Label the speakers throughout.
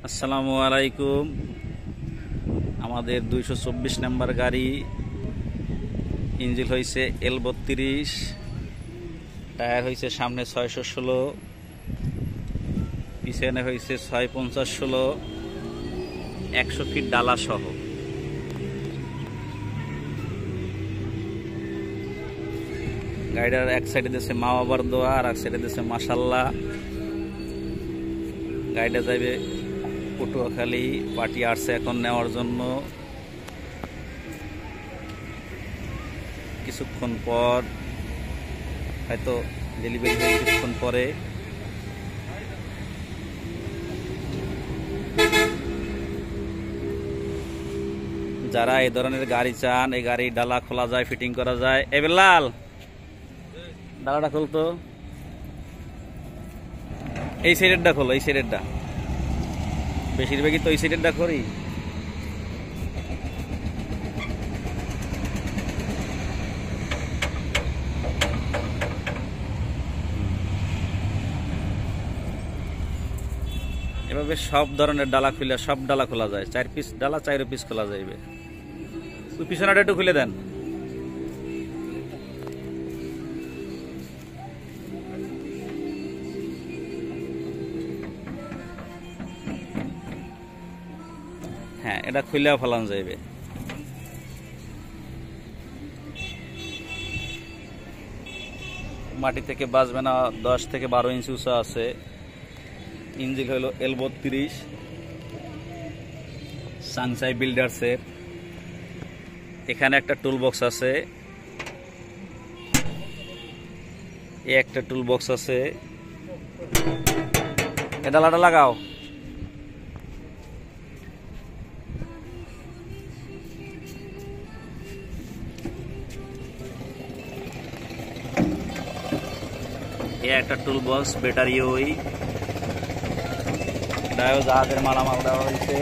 Speaker 1: আসসালামু আলাইকুম। আমাদের 224 নম্বর গাড়ি, ইঞ্জিন হয়েছে L32, টায়ার হয়েছে সামনে 616, পিছনে হয়েছে 650/16, 100 ফিট ডালা সহ। গাড়িটার এক সাইডে দিয়েছে মা বাবার দোয়া আর এক সাইডে দিয়েছে মাশাল্লাহ। গাড়িটা যাবে পটুয়াখালী, পার্টি আসছে এখন নেওয়ার জন্য। কিছুক্ষণ পর হয়তো ডেলিভারি হবে, কিছুক্ষণ পরে। যারা এই ধরনের গাড়ি চান, এই গাড়ি ডালা খোলা যায়, ফিটিং করা যায়। এ বেলাল, ডালাটা খুলতো, এই সাইডেরটা খোলো, এই সাইডেরটা। বেশিরভাগই তো এই সাইডেরটা করি। এভাবে সব ধরনের ডালা খুলে, সব ডালা খোলা যায়। 4 পিস ডালা, 4 পিস খোলা যাইবে। ওই পিছনেটা একটু খুলে দেন। হ্যাঁ, এটা খুলেও ফেলানো যাইবে। মাটি থেকে বাঁচবে না, 10 থেকে 12 ইঞ্চি উঁচা আছে। ইঞ্জিন হলো L32, সানশাই বিল্ডার্সের। এখানে একটা টুল বক্স আছে, একটা টুল বক্স আছে। এ ডালাটা লাগাও। একটা টুল বক্স, ব্যাটারি, ওই জাহাজের মালামাল দেওয়া হয়েছে।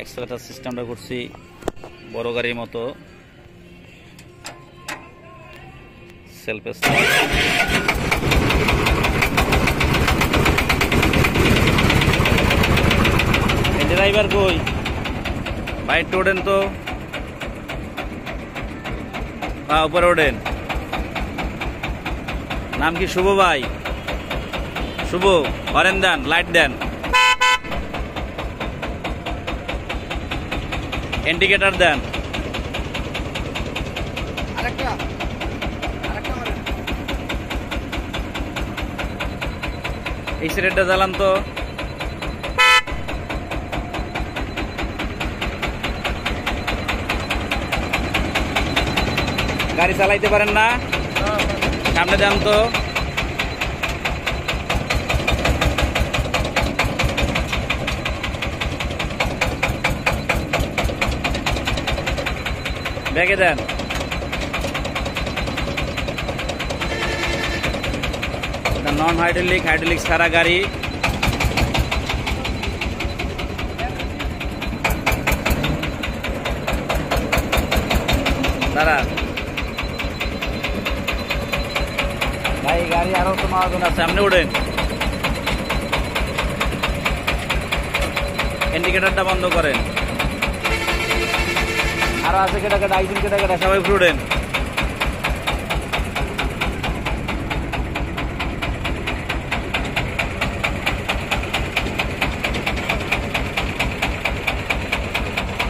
Speaker 1: এক্সেলেটর সিস্টেমটা করছি বড় গাড়ির মতো। Self start. ড্রাইভার কই ভাই? একটু ওঠেন তো। হ্যাঁ, উপরে ওঠেন। নাম কি? শুভ ভাই। শুভ, হরেন দেন, লাইট দেন, ইন্ডিকেটর দেন। এই সাইডটা জ্বালান তো। গাড়ি চালাইতে পারেন না? সামনে যান তো। ব্যাগে দেন। নন হাইড্রোলিক, হাইড্রোলিক ছাড়া গাড়ি। দাঁড়া ভাই, গাড়ি আরো তো মারাজন আছে, সামনে উঠেন। ইন্ডিকেটরটা বন্ধ করেন। আরো আছে কেটা কেটা, আইসিন কেটা কেটা, সবাই উঠেন।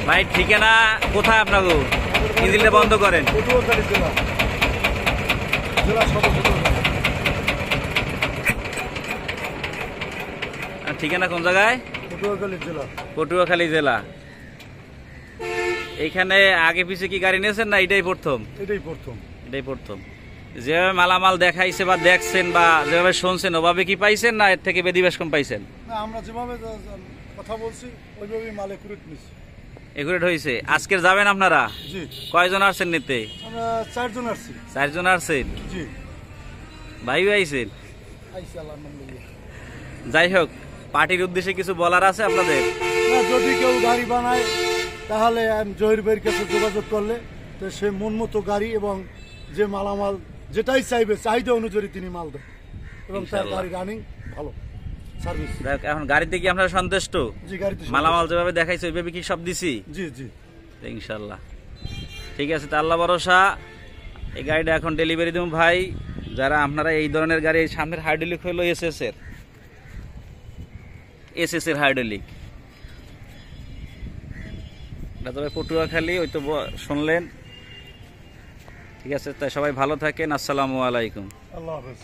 Speaker 1: ভাই ঠিকানা কোথায় আপনাকে? ইঞ্জিনটা বন্ধ করেন। ঠিকানা কোন জায়গায়? পটুয়াখালী জেলা। এইখানে আগে পিছে কি গাড়ি নিয়েছেন না এটাই প্রথম? এটাই প্রথম। যেভাবে মালামাল দেখাইছে বা দেখছেন বা যেভাবে শুনছেন, ওভাবে কি পাইছেন না এর থেকে বেদিবেশ কম পাইছেন?
Speaker 2: আমরা যেভাবে কথা বলছি ওইভাবেই মাল
Speaker 1: একুরেট হয়েছে। আজকের যাবেন আপনারা?
Speaker 2: জি।
Speaker 1: কয়জন আসছেন নিতে?
Speaker 2: আমরা 4 জন আসছি।
Speaker 1: 4 জন আসছেন?
Speaker 2: জি।
Speaker 1: ভাই আইছেন?
Speaker 2: আইছি, আল্লাহর নাম লইয়া।
Speaker 1: যাই হোক, পার্টির উদ্দেশ্যে কিছু বলার আছে আপনাদের?
Speaker 2: না, যদি কেউ গাড়ি বানায় তাহলে জহির ভাইয়ের কাছে যোগাযোগ করলে তো সে মন মতো গাড়ি এবং যে মালামাল যেটাই চাইবে চাহিদা অনুযায়ী তিনি মাল দেন এবং তার
Speaker 1: ইনশাআল্লাহ।
Speaker 2: গাড়ি রানিং ভালো সার্ভিস।
Speaker 1: যাই হোক, এখন গাড়িতে কি আপনারা সন্তুষ্ট?
Speaker 2: জি, গাড়িতে
Speaker 1: মালামাল যেভাবে দেখাইছে ওইভাবে কি সব দিছি?
Speaker 2: জি জি।
Speaker 1: ইনশাল্লাহ ঠিক আছে, তা আল্লাহ ভরসা। এই গাড়িটা এখন ডেলিভারি দেবো ভাই। যারা আপনারা এই ধরনের গাড়ি, এই সামনের হাইড্রোলিক হলো এসএস এর হাইড্রোলিক, এটা তবে পটুয়াখালী, ওই তো শুনলেন। ঠিক আছে, তাই সবাই ভালো থাকেন, আসসালামু আলাইকুম।
Speaker 2: আল্লাহ হাফেজ।